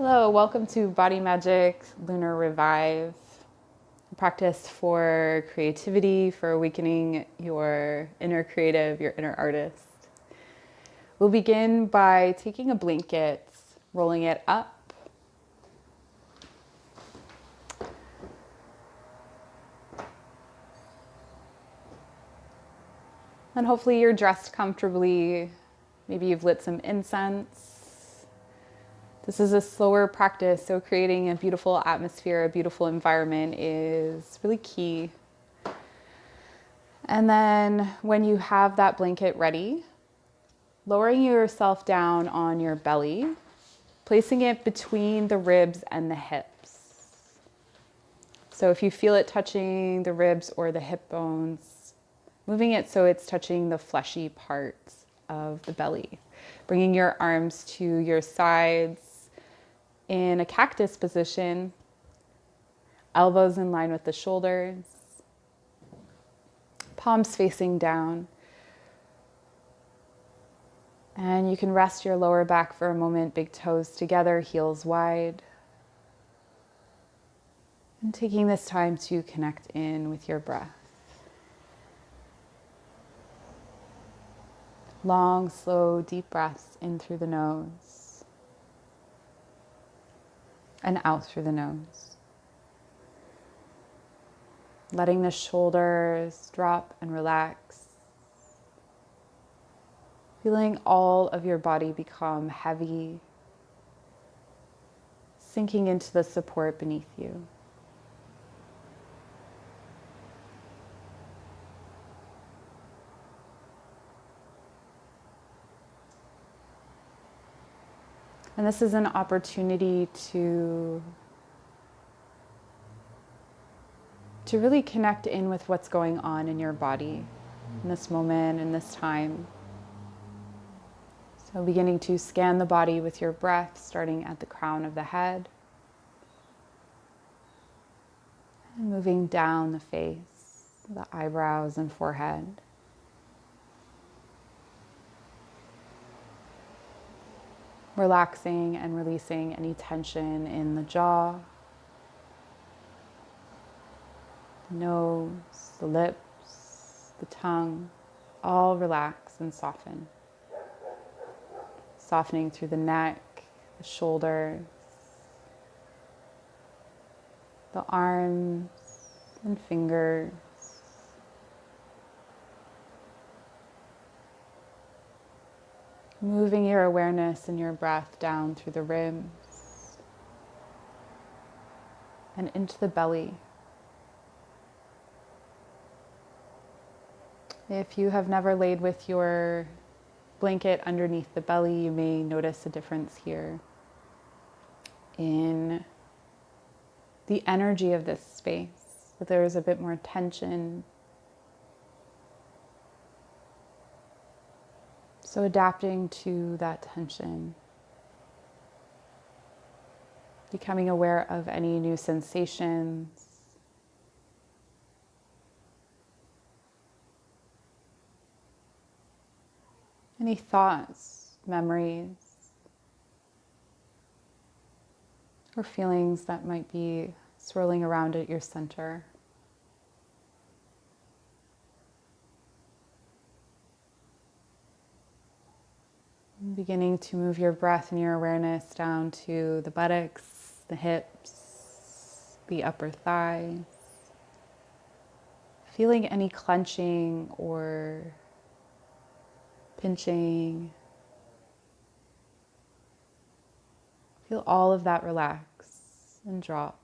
Hello, welcome to BodyMagick, Lunar Revive, a practice for creativity, for awakening your inner creative, your inner artist. We'll begin by taking a blanket, rolling it up, and hopefully you're dressed comfortably. Maybe you've lit some incense. This is a slower practice, so creating a beautiful atmosphere, a beautiful environment is really key. And then when you have that blanket ready, lowering yourself down on your belly, placing it between the ribs and the hips. So if you feel it touching the ribs or the hip bones, moving it so it's touching the fleshy parts of the belly. Bringing your arms to your sides in a cactus position, elbows in line with the shoulders, palms facing down. And you can rest your lower back for a moment, big toes together, heels wide. And taking this time to connect in with your breath. Long, slow, deep breaths in through the nose and out through the nose. Letting the shoulders drop and relax. Feeling all of your body become heavy, sinking into the support beneath you. And this is an opportunity to really connect in with what's going on in your body in this moment, in this time. So beginning to scan the body with your breath, starting at the crown of the head. And moving down the face, the eyebrows and forehead. Relaxing and releasing any tension in the jaw, the nose, the lips, the tongue, all relax and soften. Softening through the neck, the shoulders, the arms and fingers. Moving your awareness and your breath down through the ribs and into the belly. If you have never laid with your blanket underneath the belly, you may notice a difference here in the energy of this space. That there is a bit more tension. So adapting to that tension, becoming aware of any new sensations, any thoughts, memories, or feelings that might be swirling around at your center. Beginning to move your breath and your awareness down to the buttocks, the hips, the upper thighs. Feeling any clenching or pinching. Feel all of that relax and drop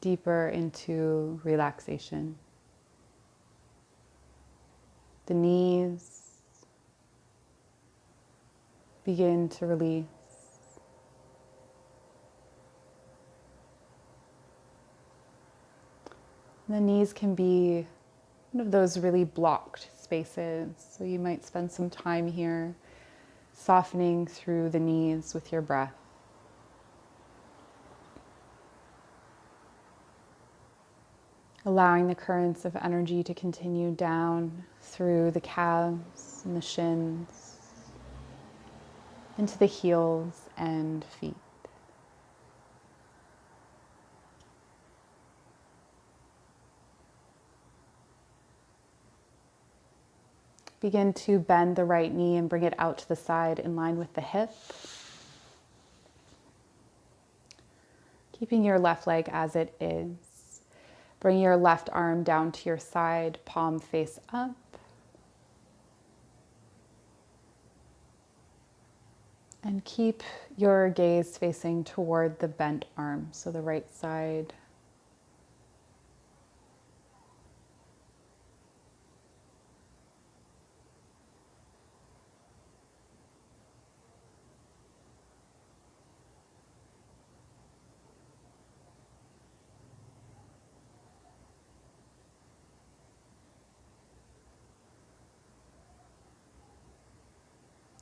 deeper into relaxation. The knees begin to release. The knees can be one of those really blocked spaces. So you might spend some time here softening through the knees with your breath. Allowing the currents of energy to continue down through the calves and the shins. into the heels and feet. Begin to bend the right knee and bring it out to the side in line with the hip. Keeping your left leg as it is. Bring your left arm down to your side, palm face up. And keep your gaze facing toward the bent arm, so the right side.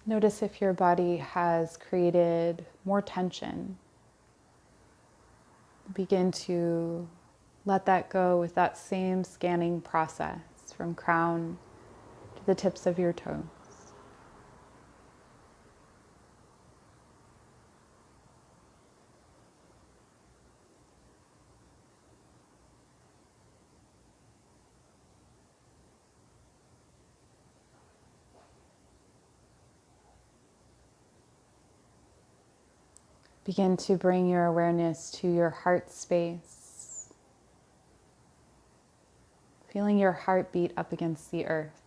Notice if your body has created more tension. Begin to let that go with that same scanning process from crown to the tips of your toes. Begin to bring your awareness to your heart space, feeling your heart beat up against the earth.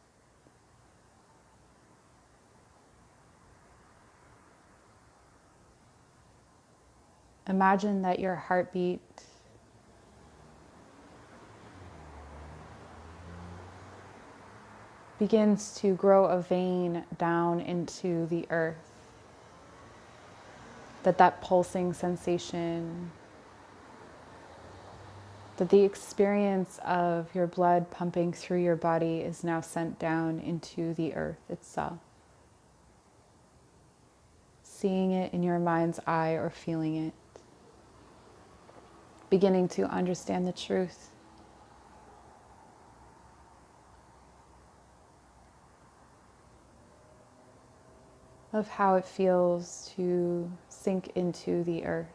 Imagine that your heartbeat begins to grow a vein down into the earth. That pulsing sensation, that the experience of your blood pumping through your body is now sent down into the earth itself. Seeing it in your mind's eye or feeling it. Beginning to understand the truth. Of how it feels to sink into the earth,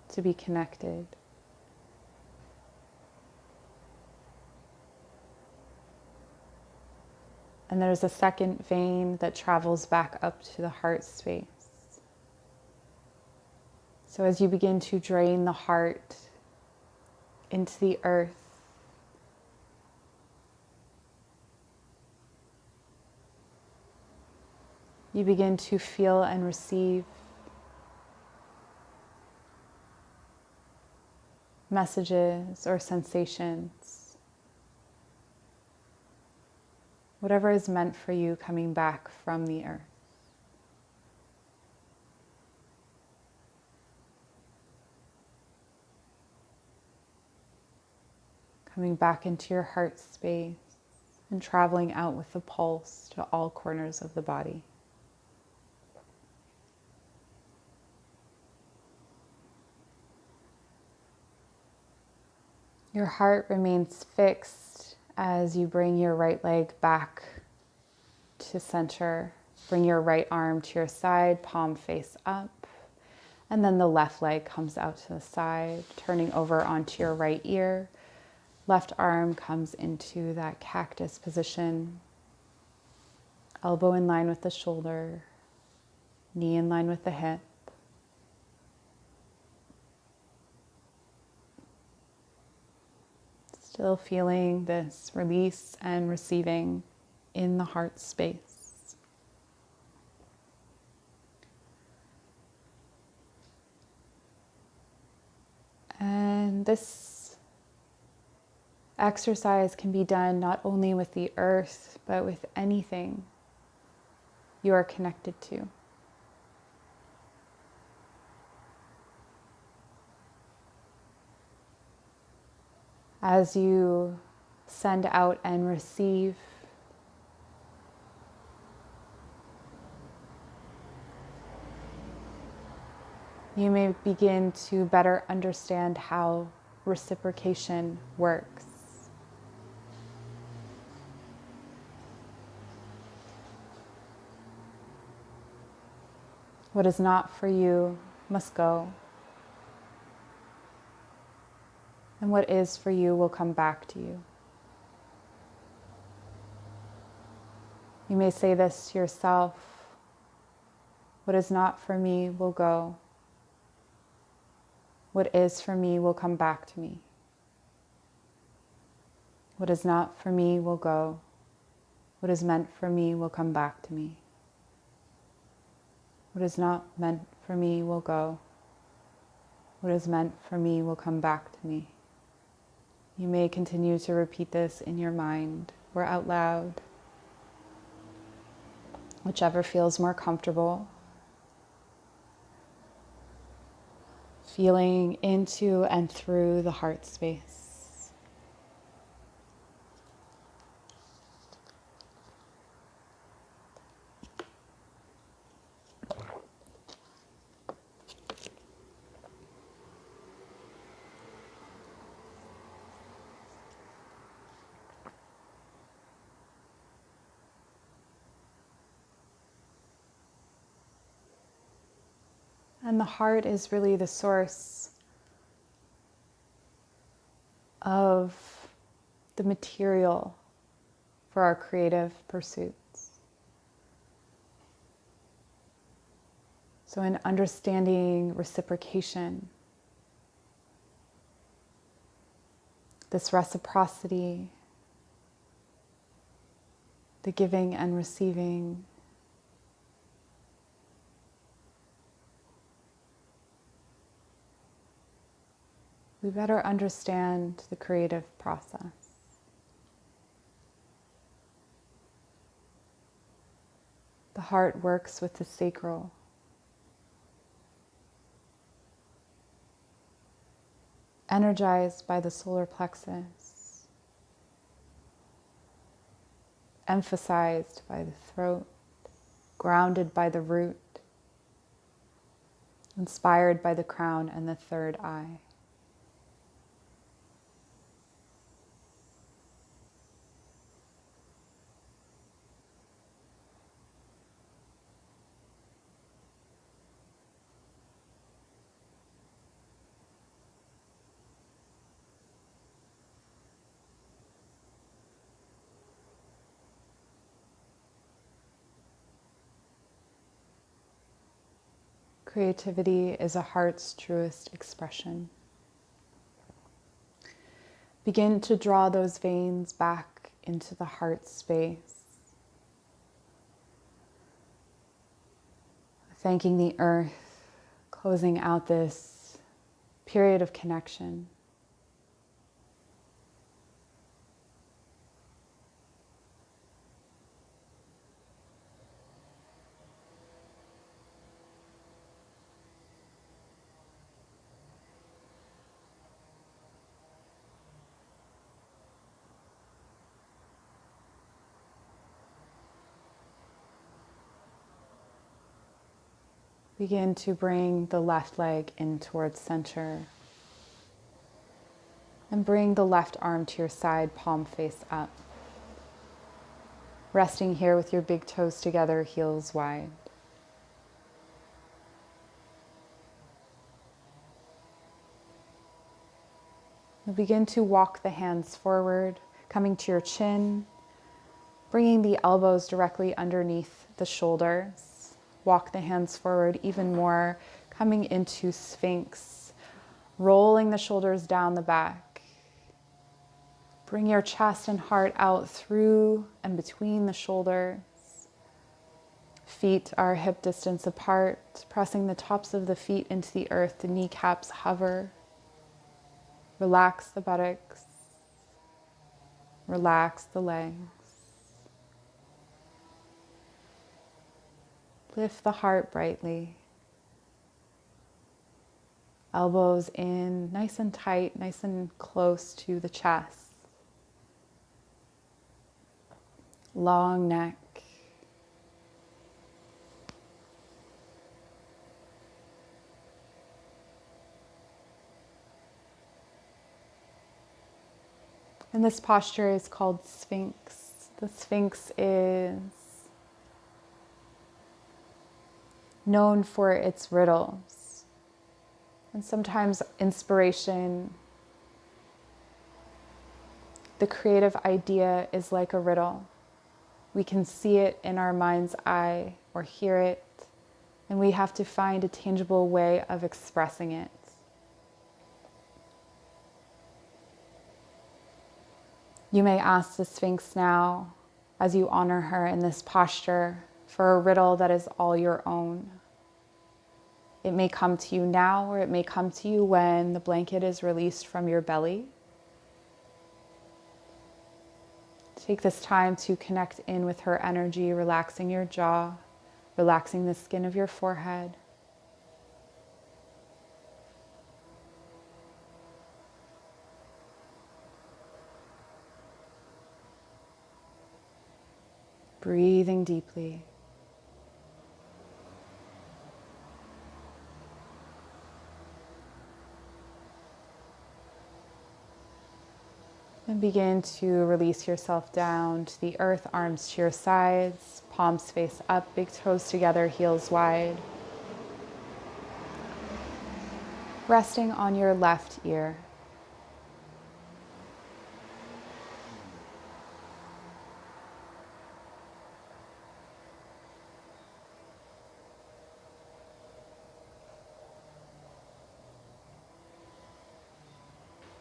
to be connected. And there's a second vein that travels back up to the heart space. So as you begin to drain the heart into the earth, you begin to feel and receive messages or sensations. Whatever is meant for you coming back from the earth. Coming back into your heart space and traveling out with the pulse to all corners of the body. Your heart remains fixed as you bring your right leg back to center. Bring your right arm to your side, palm face up. And then the left leg comes out to the side, turning over onto your right ear. Left arm comes into that cactus position. Elbow in line with the shoulder, knee in line with the hip. Still feeling this release and receiving in the heart space. And this exercise can be done not only with the earth, but with anything you are connected to. As you send out and receive, you may begin to better understand how reciprocation works. What is not for you must go. And what is for you will come back to you. You may say this to yourself: what is not for me will go. What is for me will come back to me. What is not for me will go. What is meant for me will come back to me. What is not meant for me will go. What is meant for me will come back to me. You may continue to repeat this in your mind or out loud, whichever feels more comfortable. Feeling into and through the heart space. And the heart is really the source of the material for our creative pursuits. So in understanding reciprocation, this reciprocity, the giving and receiving, we better understand the creative process. The heart works with the sacral. Energized by the solar plexus, emphasized by the throat, grounded by the root, inspired by the crown and the third eye. Creativity is a heart's truest expression. Begin to draw those veins back into the heart space. Thanking the earth, closing out this period of connection. Begin to bring the left leg in towards center. And bring the left arm to your side, palm face up. Resting here with your big toes together, heels wide. You'll begin to walk the hands forward, coming to your chin, bringing the elbows directly underneath the shoulders. Walk the hands forward even more, coming into Sphinx, rolling the shoulders down the back. Bring your chest and heart out through and between the shoulders. Feet are hip distance apart, pressing the tops of the feet into the earth. The kneecaps hover. Relax the buttocks. Relax the legs. Lift the heart brightly. Elbows in, nice and tight, nice and close to the chest. Long neck. And this posture is called Sphinx. The Sphinx is known for its riddles. And sometimes inspiration, the creative idea is like a riddle. We can see it in our mind's eye or hear it, and we have to find a tangible way of expressing it. You may ask the Sphinx now, as you honor her in this posture, for a riddle that is all your own. It may come to you now, or it may come to you when the blanket is released from your belly. Take this time to connect in with her energy, relaxing your jaw, relaxing the skin of your forehead. Breathing deeply. And begin to release yourself down to the earth, arms to your sides, palms face up, big toes together, heels wide. Resting on your left ear.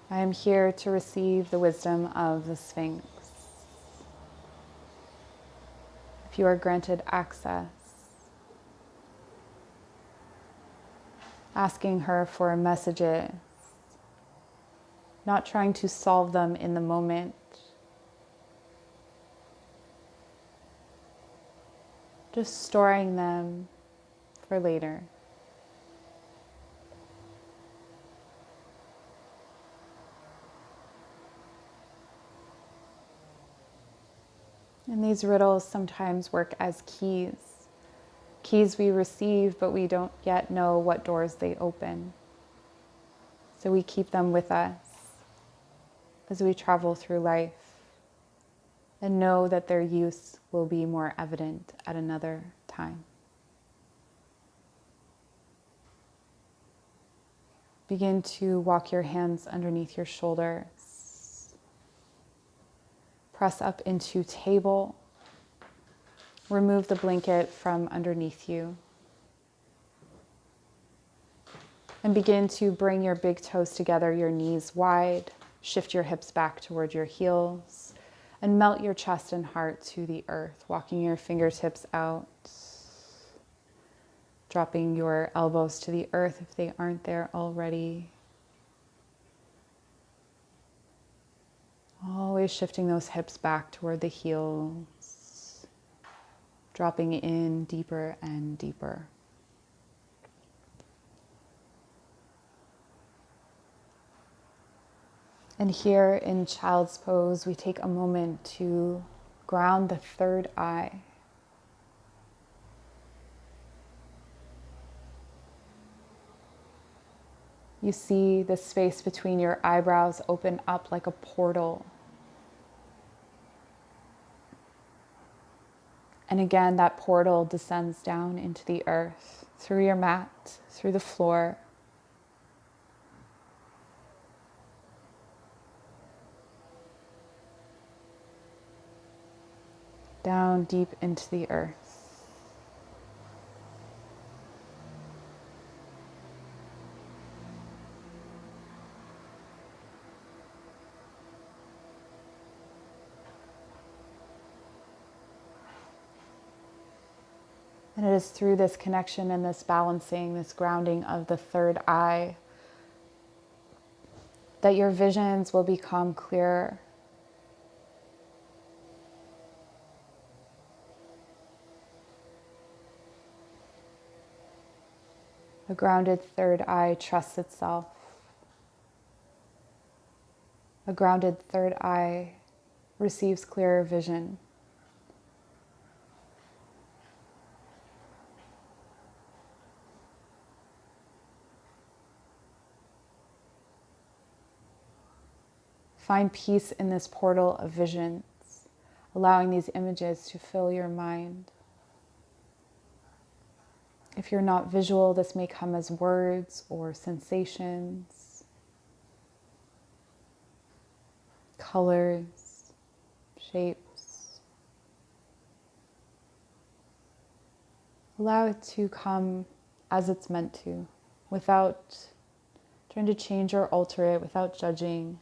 I am here to receive the wisdom of the Sphinx. If you are granted access, asking her for messages, not trying to solve them in the moment, just storing them for later. And these riddles sometimes work as keys. Keys we receive, but we don't yet know what doors they open. So we keep them with us as we travel through life and know that their use will be more evident at another time. Begin to walk your hands underneath your shoulders. Press up into table. Remove the blanket from underneath you. And begin to bring your big toes together, your knees wide. Shift your hips back toward your heels. And melt your chest and heart to the earth, walking your fingertips out. Dropping your elbows to the earth if they aren't there already. Always shifting those hips back toward the heels, dropping in deeper and deeper. And here in Child's Pose, we take a moment to ground the third eye. You see the space between your eyebrows open up like a portal. And again, that portal descends down into the earth, through your mat, through the floor. Down deep into the earth. And it is through this connection and this balancing, this grounding of the third eye, that your visions will become clearer. A grounded third eye trusts itself. A grounded third eye receives clearer vision. Find peace in this portal of visions, allowing these images to fill your mind. If you're not visual, this may come as words or sensations, colors, shapes. Allow it to come as it's meant to, without trying to change or alter it, without judging,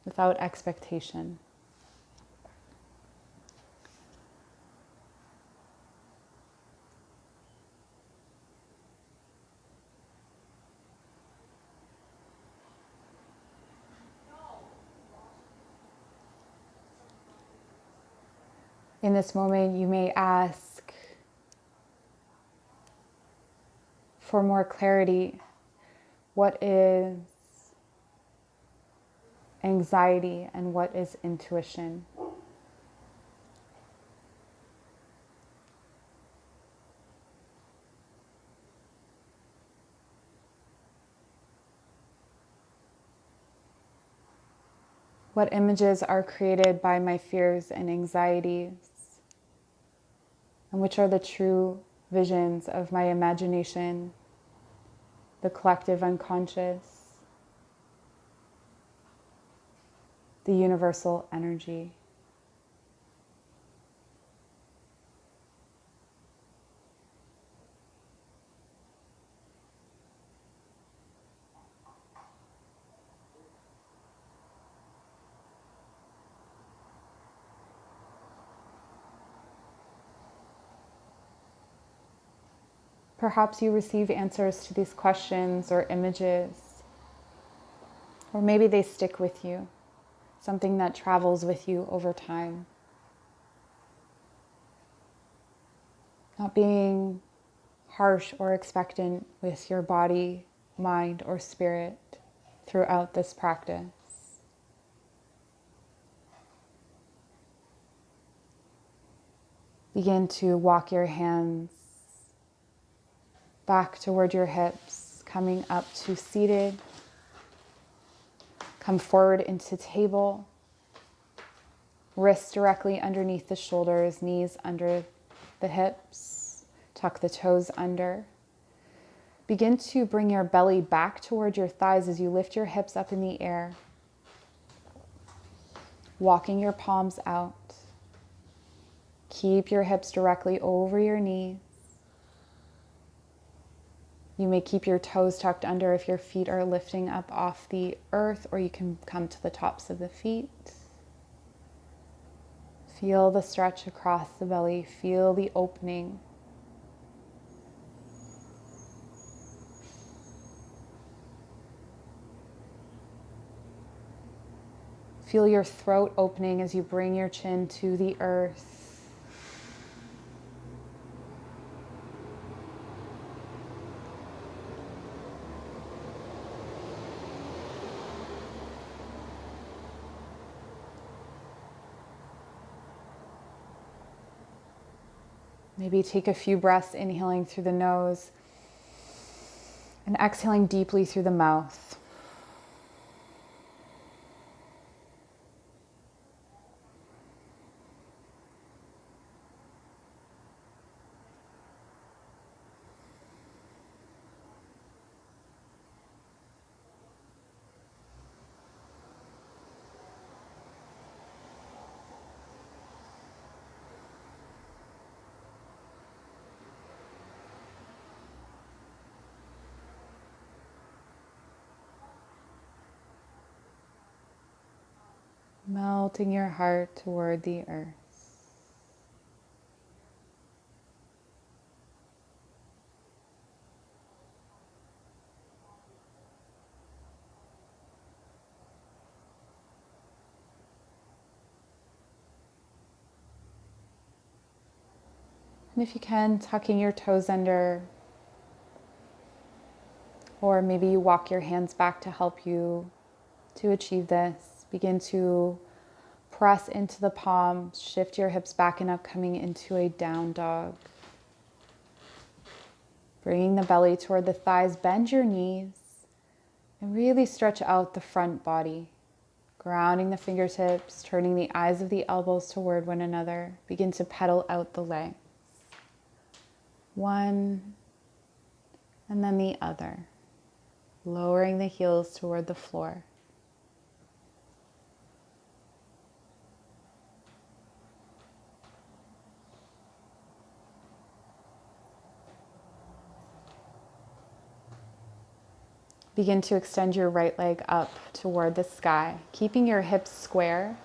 without expectation. In this moment, you may ask for more clarity. What is anxiety and what is intuition? What images are created by my fears and anxieties? And which are the true visions of my imagination, the collective unconscious, the universal energy? Perhaps you receive answers to these questions or images, or maybe they stick with you, something that travels with you over time. Not being harsh or expectant with your body, mind, or spirit throughout this practice. Begin to walk your hands back toward your hips, coming up to seated. Come forward into table. Wrists directly underneath the shoulders, knees under the hips. Tuck the toes under. Begin to bring your belly back toward your thighs as you lift your hips up in the air. Walking your palms out. Keep your hips directly over your knees. You may keep your toes tucked under if your feet are lifting up off the earth, or you can come to the tops of the feet. Feel the stretch across the belly. Feel the opening. Feel your throat opening as you bring your chin to the earth. Maybe take a few breaths, inhaling through the nose and exhaling deeply through the mouth. Melting your heart toward the earth. And if you can, tucking your toes under, or maybe you walk your hands back to help you to achieve this. Begin to press into the palms, shift your hips back and up, coming into a down dog. Bringing the belly toward the thighs, bend your knees, and really stretch out the front body. Grounding the fingertips, turning the eyes of the elbows toward one another. Begin to pedal out the legs. 1, And then the other, lowering the heels toward the floor. Begin to extend your right leg up toward the sky, keeping your hips square.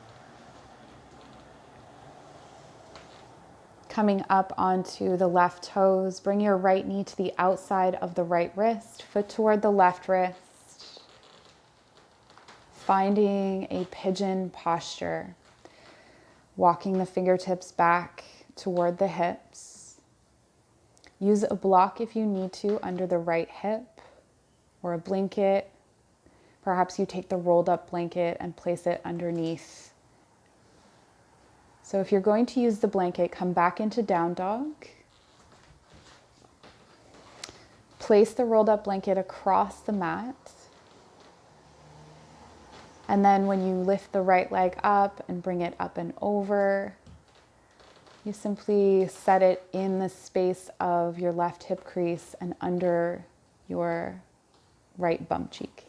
Coming up onto the left toes, bring your right knee to the outside of the right wrist, foot toward the left wrist. Finding a pigeon posture, walking the fingertips back toward the hips. Use a block if you need to under the right hip or a blanket. Perhaps you take the rolled up blanket and place it underneath. So if you're going to use the blanket, come back into down dog. Place the rolled up blanket across the mat. And then when you lift the right leg up and bring it up and over, you simply set it in the space of your left hip crease and under your right bum cheek.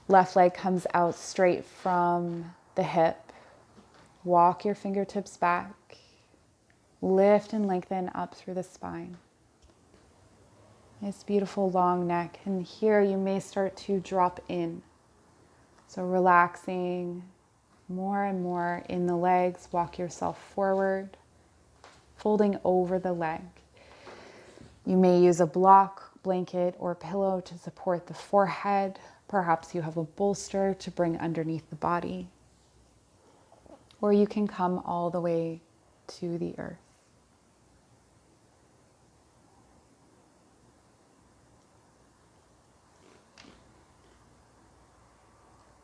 Left leg comes out straight from the hip. Walk your fingertips back. Lift and lengthen up through the spine. Nice, beautiful long neck. And here you may start to drop in. So relaxing more and more in the legs. Walk yourself forward, folding over the leg. You may use a block, blanket, or pillow to support the forehead. Perhaps you have a bolster to bring underneath the body. Or you can come all the way to the earth.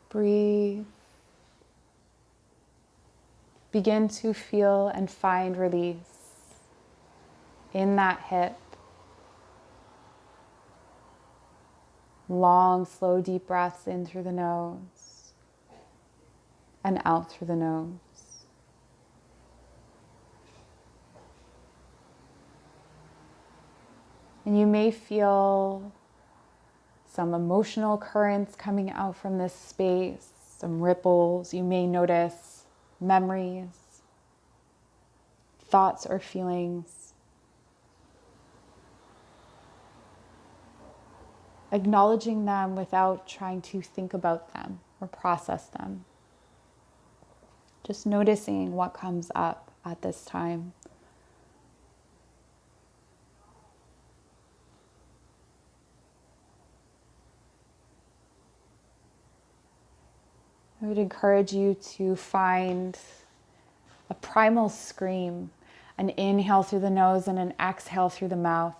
Breathe. Begin to feel and find release in that hip. Long, slow, deep breaths in through the nose and out through the nose. And you may feel some emotional currents coming out from this space, some ripples. You may notice memories, thoughts or feelings. Acknowledging them without trying to think about them or process them. Just noticing what comes up at this time. I would encourage you to find a primal scream, an inhale through the nose and an exhale through the mouth.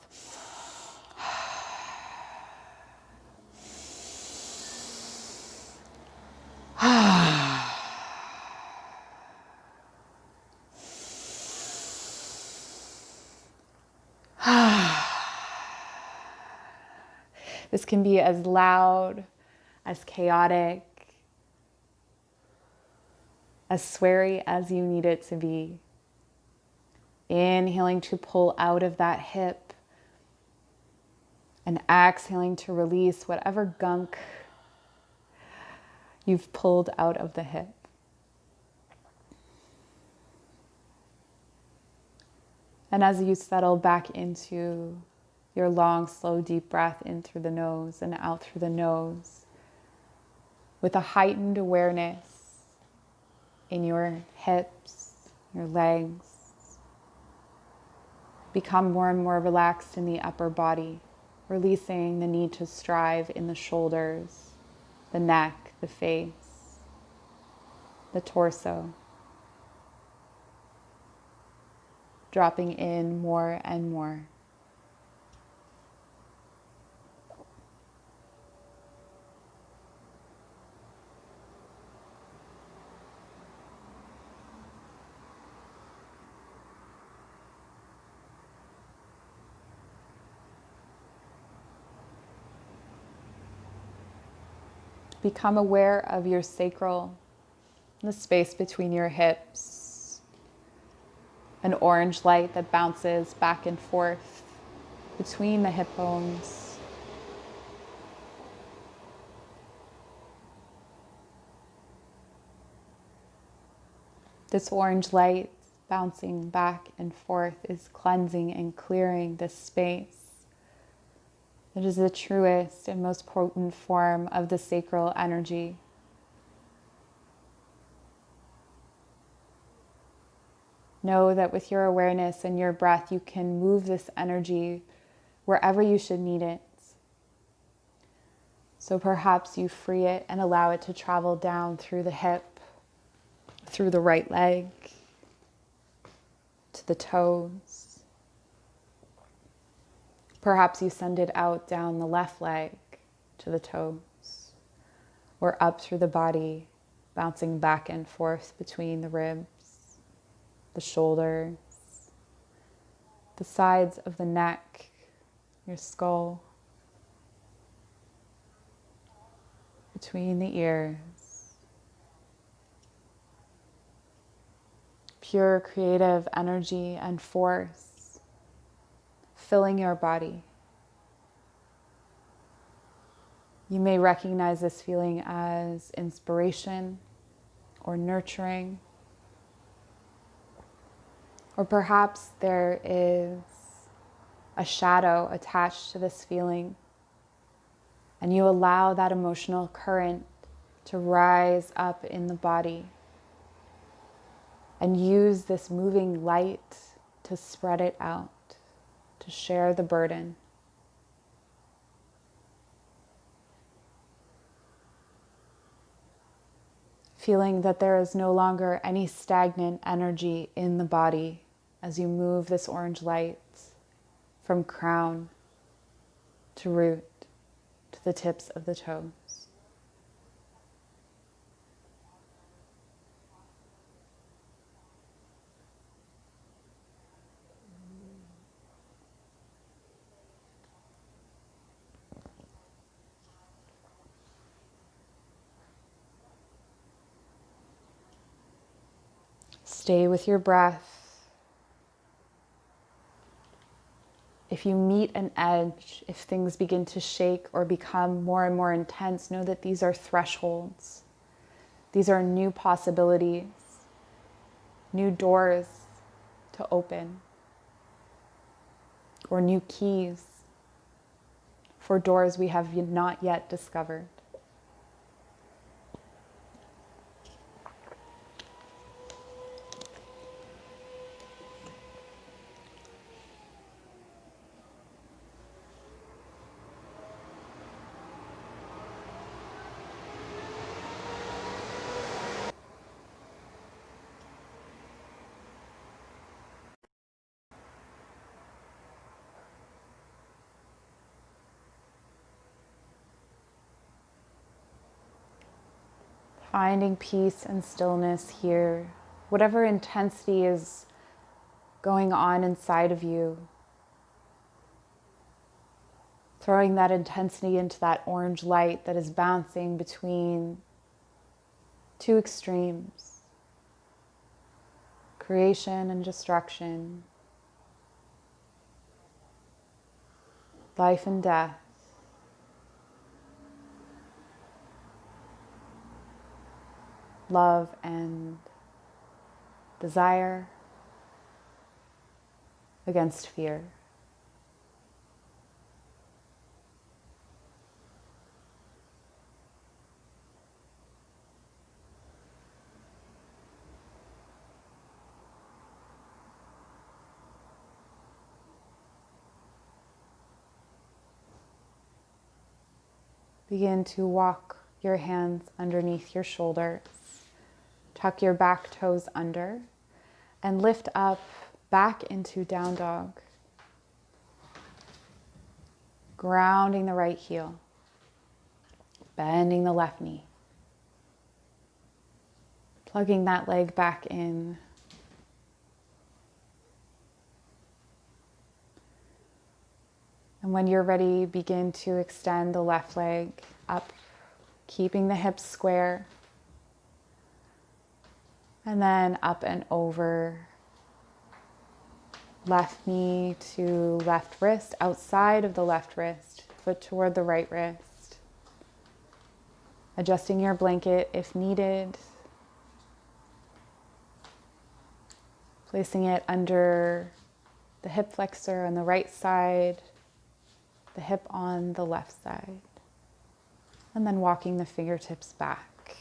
This can be as loud, as chaotic, as sweary as you need it to be. Inhaling to pull out of that hip and exhaling to release whatever gunk you've pulled out of the hip. And as you settle back into your long, slow, deep breath in through the nose and out through the nose, with a heightened awareness in your hips, your legs, become more and more relaxed in the upper body, releasing the need to strive in the shoulders, the neck, the face, the torso. Dropping in more and more. Become aware of your sacral, the space between your hips, an orange light that bounces back and forth, between the hip bones. This orange light bouncing back and forth is cleansing and clearing this space. It is the truest and most potent form of the sacral energy. Know that with your awareness and your breath, you can move this energy wherever you should need it. So perhaps you free it and allow it to travel down through the hip, through the right leg, to the toes. Perhaps you send it out down the left leg to the toes, or up through the body, bouncing back and forth between the ribs, the shoulders, the sides of the neck, your skull, between the ears. Pure creative energy and force filling your body. You may recognize this feeling as inspiration or nurturing, or perhaps there is a shadow attached to this feeling, and you allow that emotional current to rise up in the body and use this moving light to spread it out, to share the burden. Feeling that there is no longer any stagnant energy in the body as you move this orange light from crown to root to the tips of the toes. Stay with your breath. If you meet an edge, if things begin to shake or become more and more intense, know that these are thresholds. These are new possibilities, new doors to open, or new keys for doors we have not yet discovered. Finding peace and stillness here. Whatever intensity is going on inside of you, throwing that intensity into that orange light that is bouncing between two extremes, creation and destruction, life and death. Love and desire against fear. Begin to walk your hands underneath your shoulders. Tuck your back toes under and lift up back into down dog. Grounding the right heel, bending the left knee, plugging that leg back in. And when you're ready, begin to extend the left leg up, keeping the hips square. And then up and over Left knee to left wrist, outside of the left wrist, foot toward the right wrist. Adjusting your blanket if needed. Placing it under the hip flexor on the right side, the hip on the left side. And then walking the fingertips back.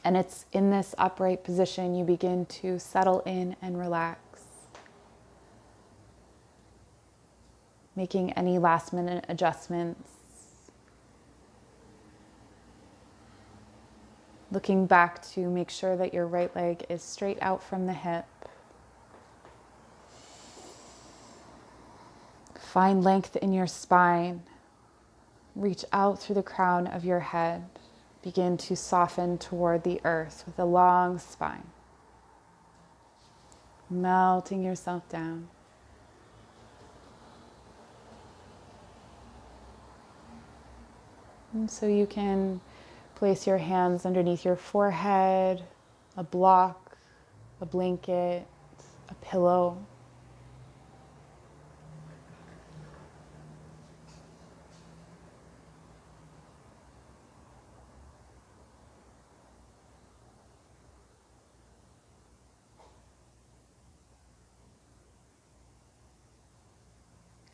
And it's in this upright position you begin to settle in and relax. Making any last minute adjustments. Looking back to make sure that your right leg is straight out from the hip. Find length in your spine. Reach out through the crown of your head. Begin to soften toward the earth with a long spine. Melting yourself down. And so you can place your hands underneath your forehead, a block, a blanket, a pillow.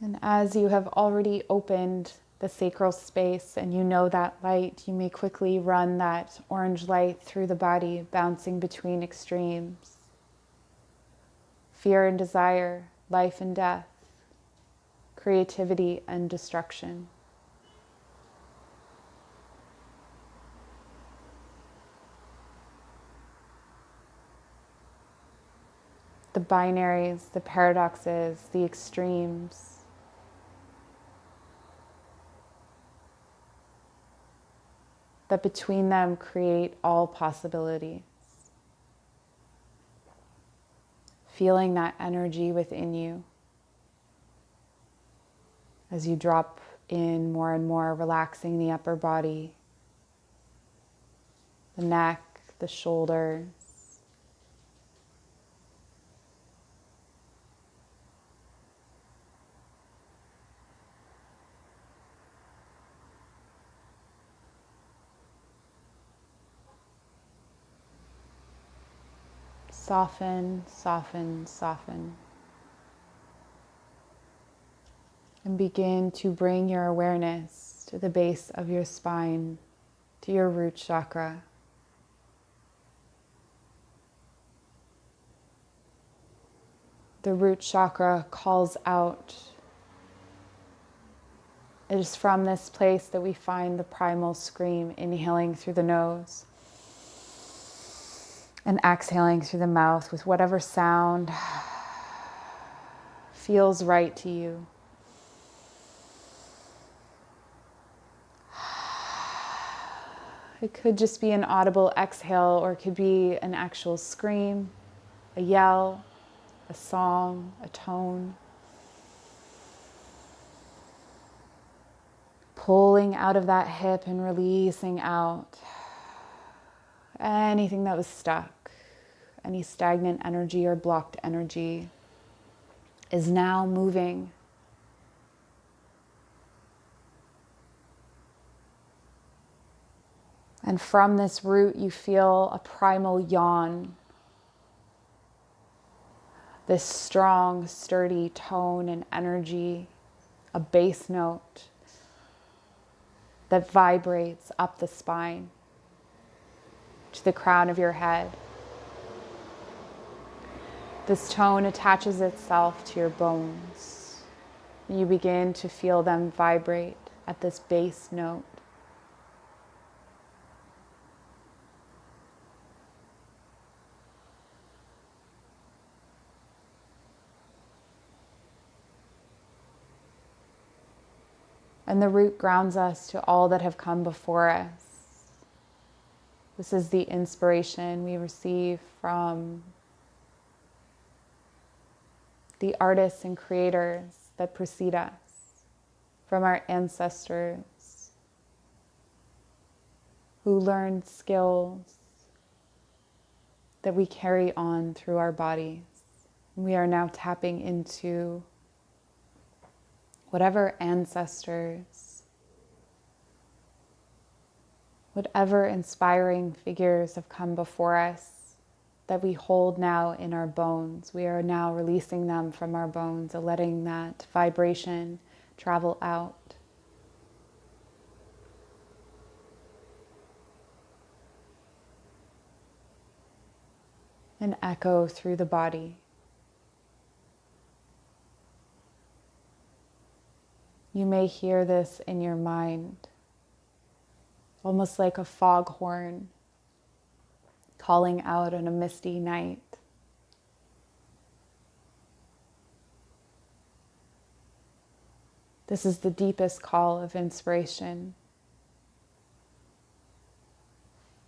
And as you have already opened the sacral space and you know that light, you may quickly run that orange light through the body, bouncing between extremes. Fear and desire, life and death, creativity and destruction. The binaries, the paradoxes, the extremes. That between them create all possibilities. Feeling that energy within you as you drop in more and more, relaxing the upper body, the neck, the shoulders. Soften, soften, soften. And begin to bring your awareness to the base of your spine, to your root chakra. The root chakra calls out. It is from this place that we find the primal scream, inhaling through the nose and exhaling through the mouth with whatever sound feels right to you. It could just be an audible exhale, or it could be an actual scream, a yell, a song, a tone. Pulling out of that hip and releasing out anything that was stuck, any stagnant energy or blocked energy is now moving. And from this root, you feel a primal yawn. This strong, sturdy tone and energy, a bass note that vibrates up the spine to the crown of your head. This tone attaches itself to your bones. You begin to feel them vibrate at this bass note. And the root grounds us to all that have come before us. This is the inspiration we receive from the artists and creators that precede us, from our ancestors who learned skills that we carry on through our bodies. We are now tapping into whatever ancestors, whatever inspiring figures have come before us that we hold now in our bones. We are now releasing them from our bones and letting that vibration travel out. And echo through the body. You may hear this in your mind, almost like a foghorn calling out on a misty night. This is the deepest call of inspiration.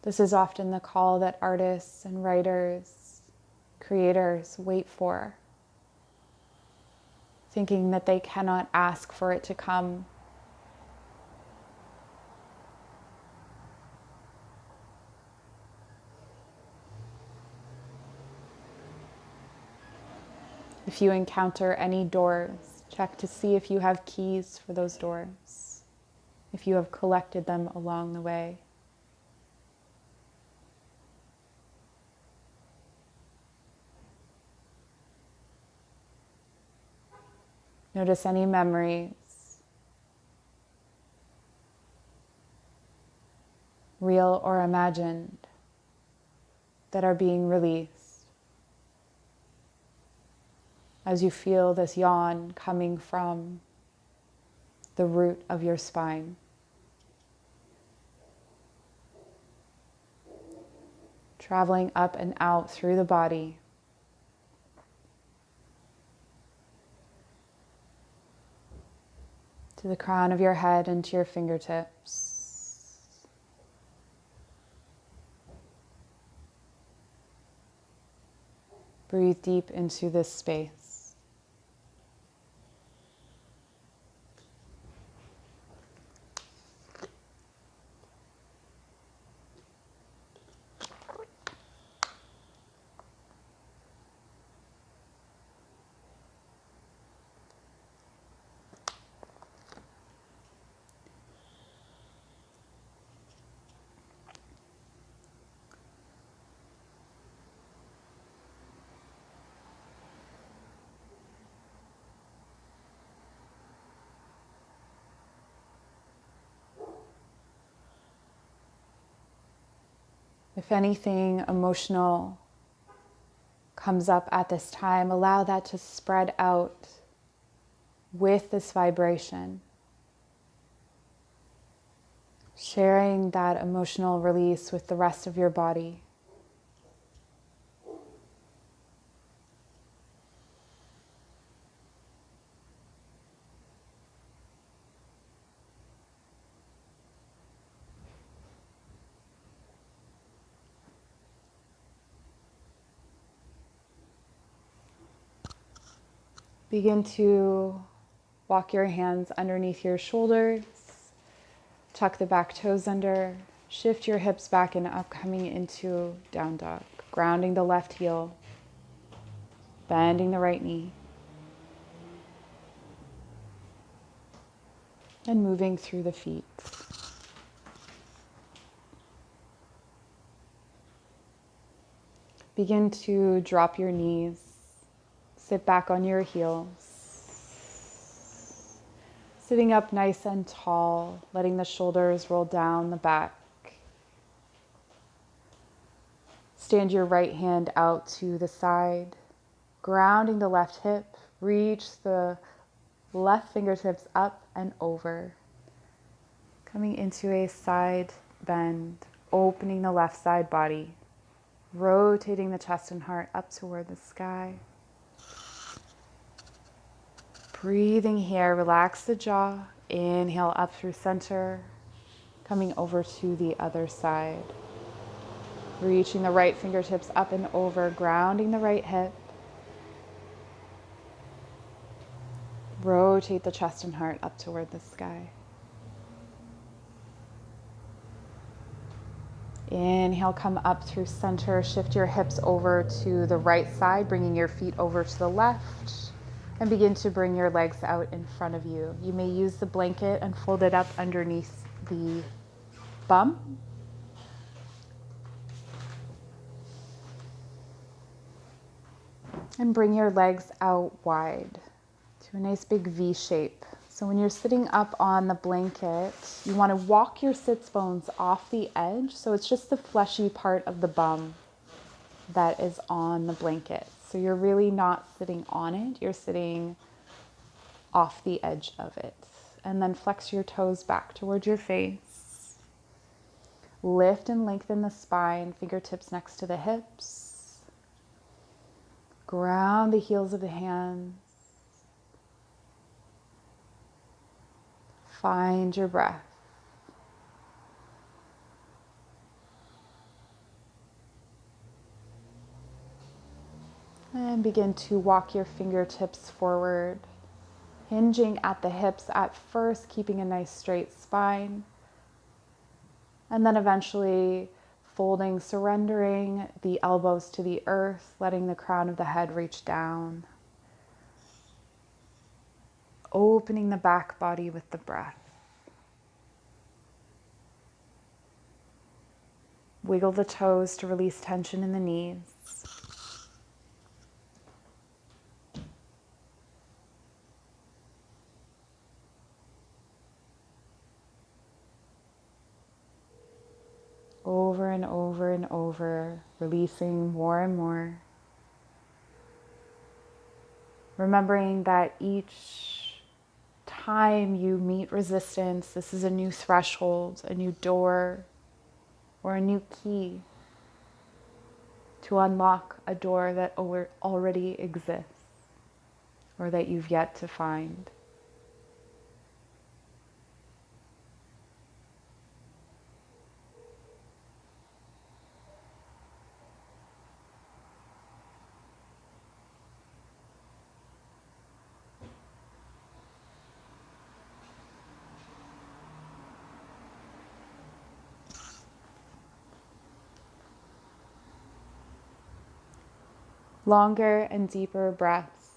This is often the call that artists and writers, creators wait for, thinking that they cannot ask for it to come. If you encounter any doors, check to see if you have keys for those doors, if you have collected them along the way. Notice any memories, real or imagined, that are being released as you feel this yawn coming from the root of your spine. Traveling up and out through the body. To the crown of your head and to your fingertips. Breathe deep into this space. If anything emotional comes up at this time, allow that to spread out with this vibration. Sharing that emotional release with the rest of your body. Begin to walk your hands underneath your shoulders, tuck the back toes under, shift your hips back and up, coming into down dog, grounding the left heel, bending the right knee, and moving through the feet. Begin to drop your knees. Sit back on your heels, sitting up nice and tall, letting the shoulders roll down the back. Stand your right hand out to the side, grounding the left hip, reach the left fingertips up and over. Coming into a side bend, opening the left side body, rotating the chest and heart up toward the sky. Breathing here, relax the jaw, inhale up through center, coming over to the other side. Reaching the right fingertips up and over, grounding the right hip. Rotate the chest and heart up toward the sky. Inhale, come up through center. Shift your hips over to the right side, bringing your feet over to the left. And begin to bring your legs out in front of you. You may use the blanket and fold it up underneath the bum. And bring your legs out wide to a nice big V shape. So when you're sitting up on the blanket, you want to walk your sits bones off the edge. So it's just the fleshy part of the bum that is on the blanket. So you're really not sitting on it. You're sitting off the edge of it. And then flex your toes back towards your face. Lift and lengthen the spine, fingertips next to the hips. Ground the heels of the hands. Find your breath. And begin to walk your fingertips forward, hinging at the hips at first, keeping a nice straight spine. And then eventually folding, surrendering the elbows to the earth, letting the crown of the head reach down. Opening the back body with the breath. Wiggle the toes to release tension in the knees. Over and over and over, releasing more and more. Remembering that each time you meet resistance, this is a new threshold, a new door, or a new key to unlock a door that already exists or that you've yet to find. Longer and deeper breaths.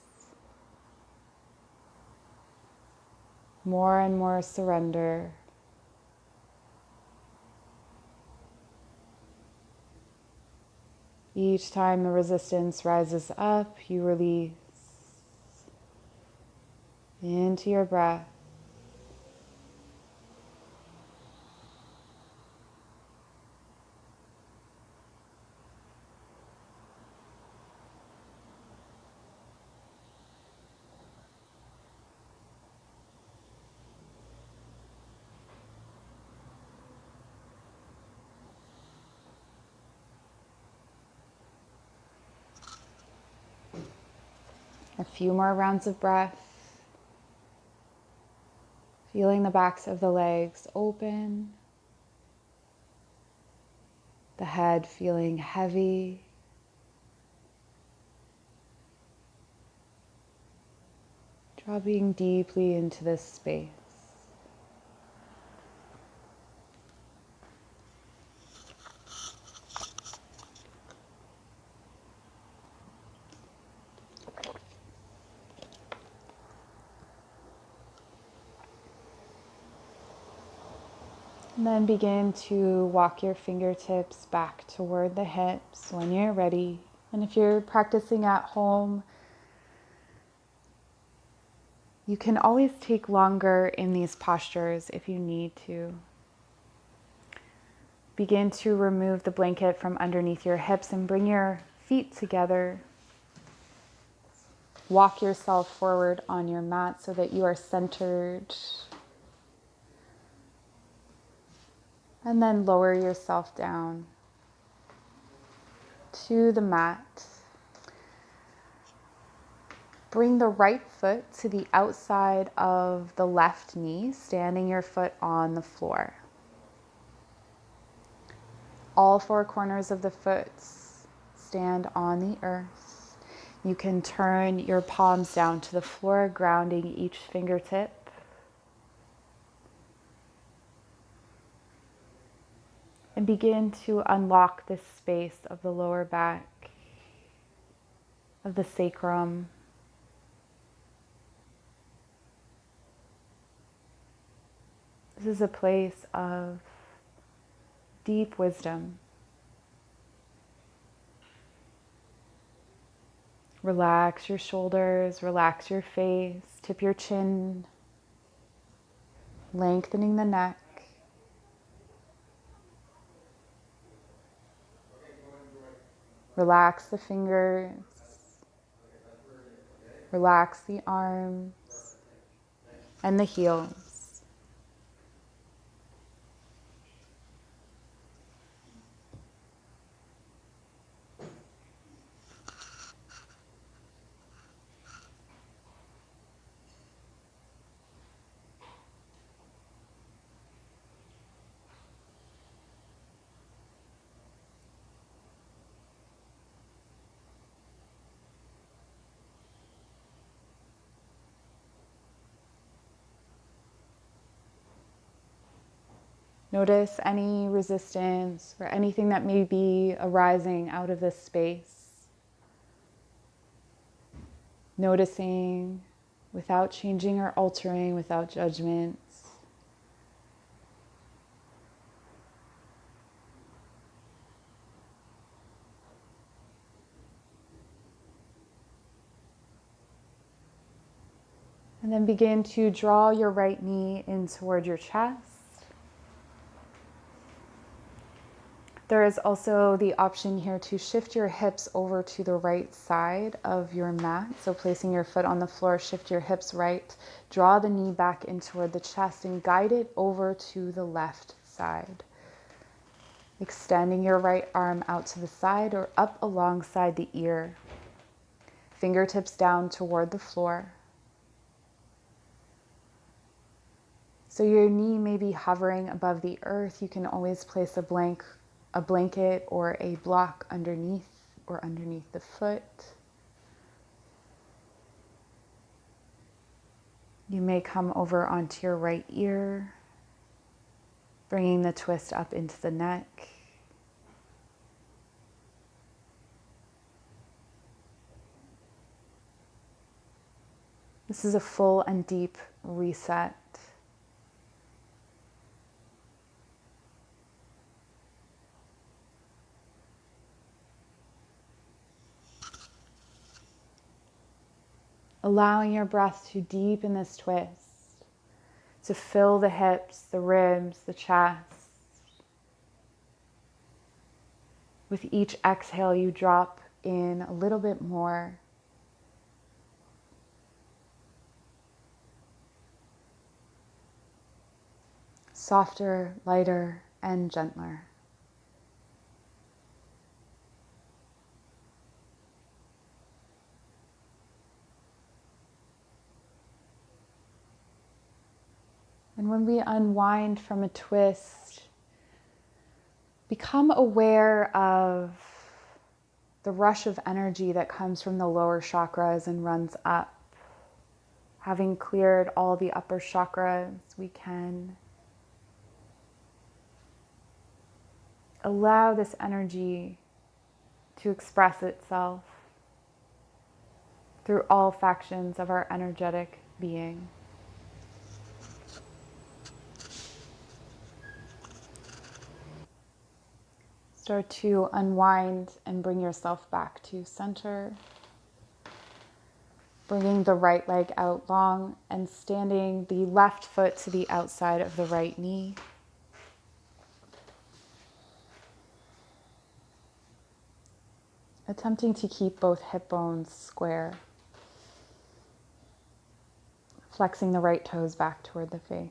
More and more surrender. Each time the resistance rises up, you release into your breath. A few more rounds of breath. Feeling the backs of the legs open. The head feeling heavy. Dropping deeply into this space. And then begin to walk your fingertips back toward the hips when you're ready. And if you're practicing at home, you can always take longer in these postures if you need to. Begin to remove the blanket from underneath your hips and bring your feet together. Walk yourself forward on your mat so that you are centered. And then lower yourself down to the mat. Bring the right foot to the outside of the left knee, standing your foot on the floor. All four corners of the foot stand on the earth. You can turn your palms down to the floor, grounding each fingertip. And begin to unlock this space of the lower back, of the sacrum. This is a place of deep wisdom. Relax your shoulders, relax your face, tip your chin, lengthening the neck. Relax the fingers, relax the arms and the heels. Notice any resistance or anything that may be arising out of this space. Noticing without changing or altering, without judgments. And then begin to draw your right knee in toward your chest. There is also the option here to shift your hips over to the right side of your mat. So placing your foot on the floor, shift your hips right, draw the knee back in toward the chest and guide it over to the left side. Extending your right arm out to the side or up alongside the ear. Fingertips down toward the floor. So your knee may be hovering above the earth. You can always place a blanket or a block underneath or underneath the foot. You may come over onto your right ear, bringing the twist up into the neck. This is a full and deep reset. Allowing your breath to deepen this twist, to fill the hips, the ribs, the chest. With each exhale, you drop in a little bit more. Softer, lighter, and gentler. And when we unwind from a twist, become aware of the rush of energy that comes from the lower chakras and runs up. Having cleared all the upper chakras, we can allow this energy to express itself through all factions of our energetic being. Start to unwind and bring yourself back to center. Bringing the right leg out long and standing the left foot to the outside of the right knee. Attempting to keep both hip bones square. Flexing the right toes back toward the face.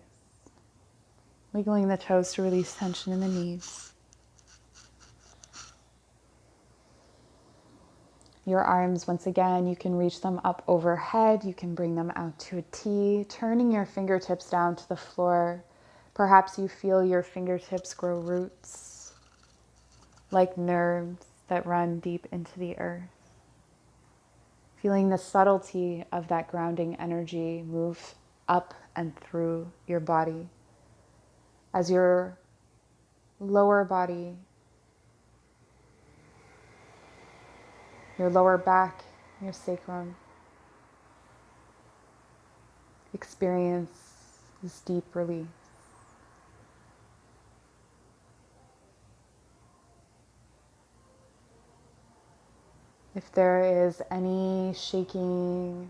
Wiggling the toes to release tension in the knees. Your arms, once again, you can reach them up overhead. You can bring them out to a T, turning your fingertips down to the floor. Perhaps you feel your fingertips grow roots, like nerves that run deep into the earth. Feeling the subtlety of that grounding energy move up and through your body as your lower body, your lower back, your sacrum. Experience this deep release. If there is any shaking,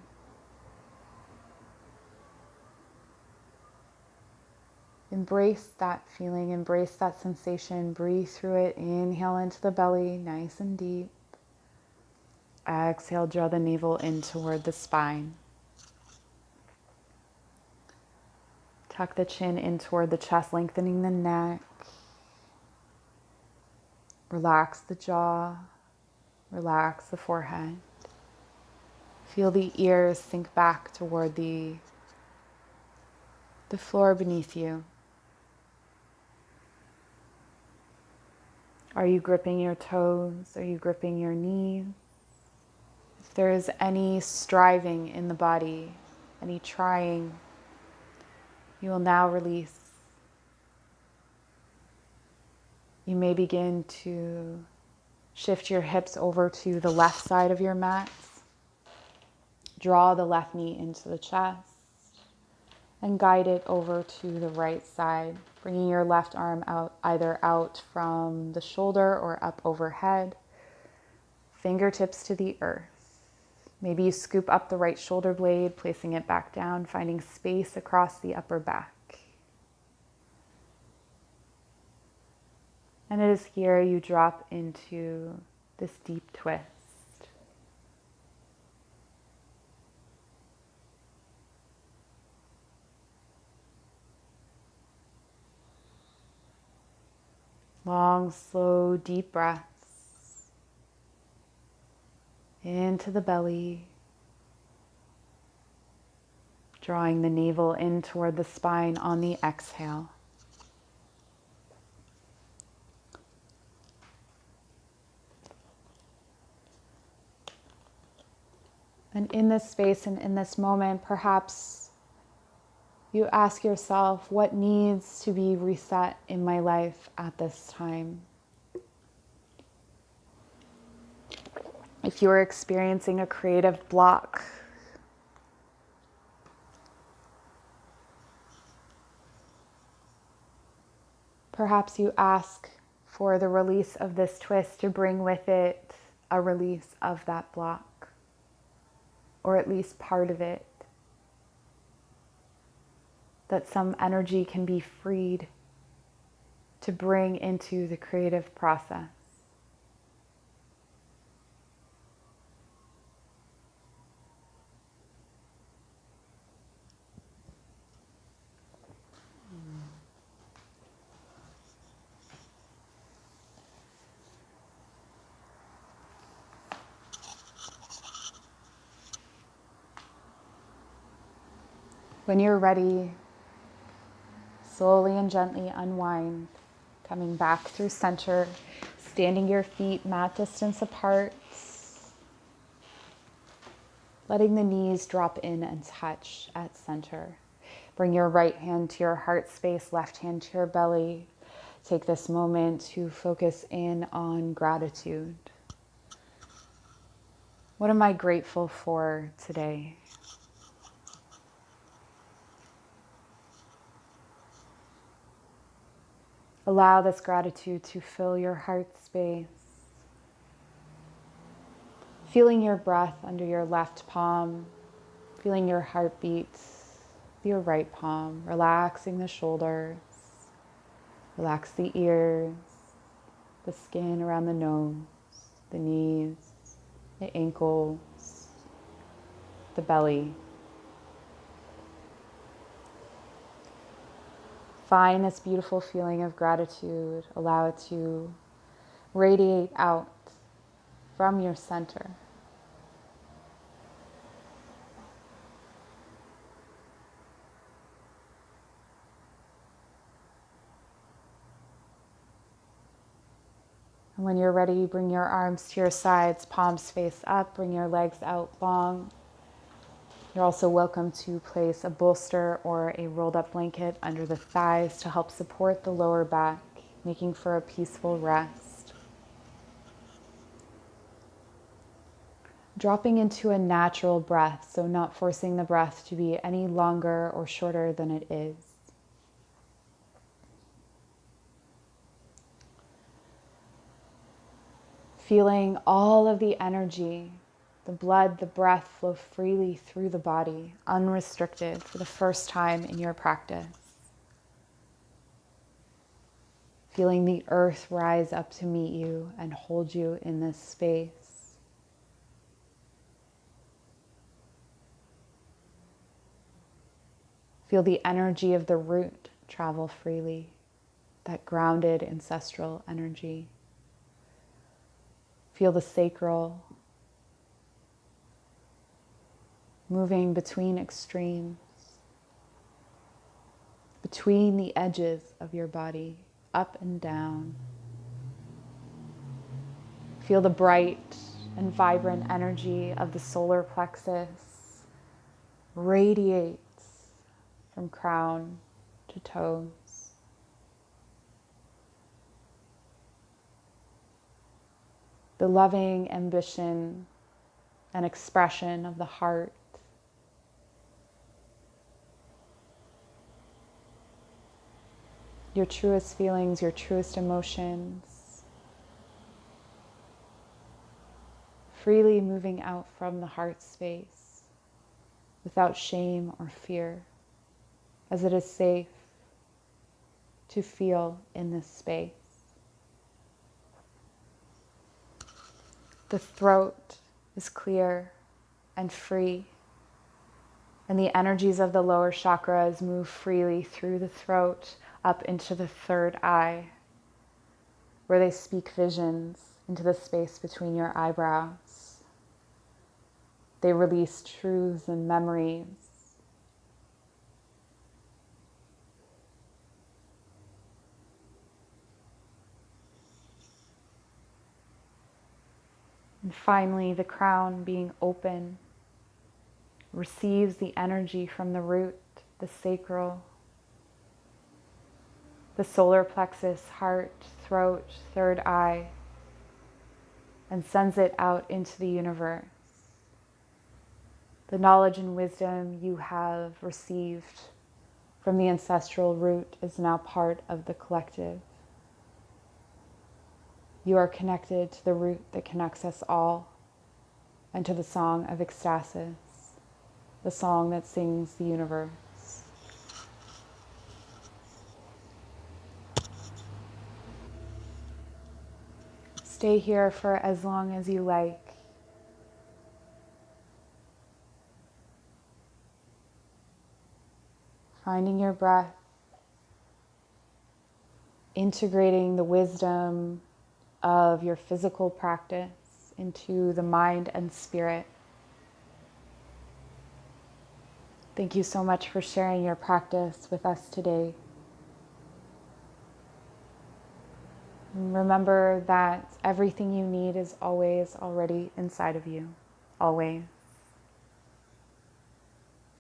embrace that feeling, embrace that sensation, breathe through it, inhale into the belly, nice and deep. Exhale, draw the navel in toward the spine. Tuck the chin in toward the chest, lengthening the neck. Relax the jaw, relax the forehead. Feel the ears sink back toward the floor beneath you. Are you gripping your toes? Are you gripping your knees? If there is any striving in the body, any trying, you will now release. You may begin to shift your hips over to the left side of your mat. Draw the left knee into the chest and guide it over to the right side, bringing your left arm out, either out from the shoulder or up overhead, fingertips to the earth. Maybe you scoop up the right shoulder blade, placing it back down, finding space across the upper back. And it is here you drop into this deep twist. Long, slow, deep breaths into the belly, drawing the navel in toward the spine on the exhale. And in this space and in this moment, perhaps you ask yourself, what needs to be reset in my life at this time? If you're experiencing a creative block, perhaps you ask for the release of this twist to bring with it a release of that block, or at least part of it. That some energy can be freed to bring into the creative process. When you're ready, slowly and gently unwind, coming back through center, standing your feet mat distance apart, letting the knees drop in and touch at center. Bring your right hand to your heart space, left hand to your belly. Take this moment to focus in on gratitude. What am I grateful for today? Allow this gratitude to fill your heart space. Feeling your breath under your left palm, feeling your heartbeat with your right palm, relaxing the shoulders, relax the ears, the skin around the nose, the knees, the ankles, the belly. Find this beautiful feeling of gratitude. Allow it to radiate out from your center. And when you're ready, bring your arms to your sides, palms face up, bring your legs out long. You're also welcome to place a bolster or a rolled up blanket under the thighs to help support the lower back. making for a peaceful rest. Dropping into a natural breath, so not forcing the breath to be any longer or shorter than it is. Feeling all of the energy, the blood, the breath flow freely through the body, unrestricted for the first time in your practice. Feeling the earth rise up to meet you and hold you in this space. Feel the energy of the root travel freely, that grounded ancestral energy. Feel the sacral moving between extremes, between the edges of your body, up and down. Feel the bright and vibrant energy of the solar plexus radiates from crown to toes. The loving ambition and expression of the heart. Your truest feelings, your truest emotions, freely moving out from the heart space without shame or fear, as it is safe to feel in this space. The throat is clear and free, and the energies of the lower chakras move freely through the throat up into the third eye, where they speak visions into the space between your eyebrows. They release truths and memories. And finally, the crown being open receives the energy from the root, the sacral, the solar plexus, heart, throat, third eye, and sends it out into the universe. The knowledge and wisdom you have received from the ancestral root is now part of the collective. You are connected to the root that connects us all, and to the song of ecstasis, the song that sings the universe. Stay here for as long as you like. Finding your breath, integrating the wisdom of your physical practice into the mind and spirit. Thank you so much for sharing your practice with us today. And remember that everything you need is always already inside of you, always.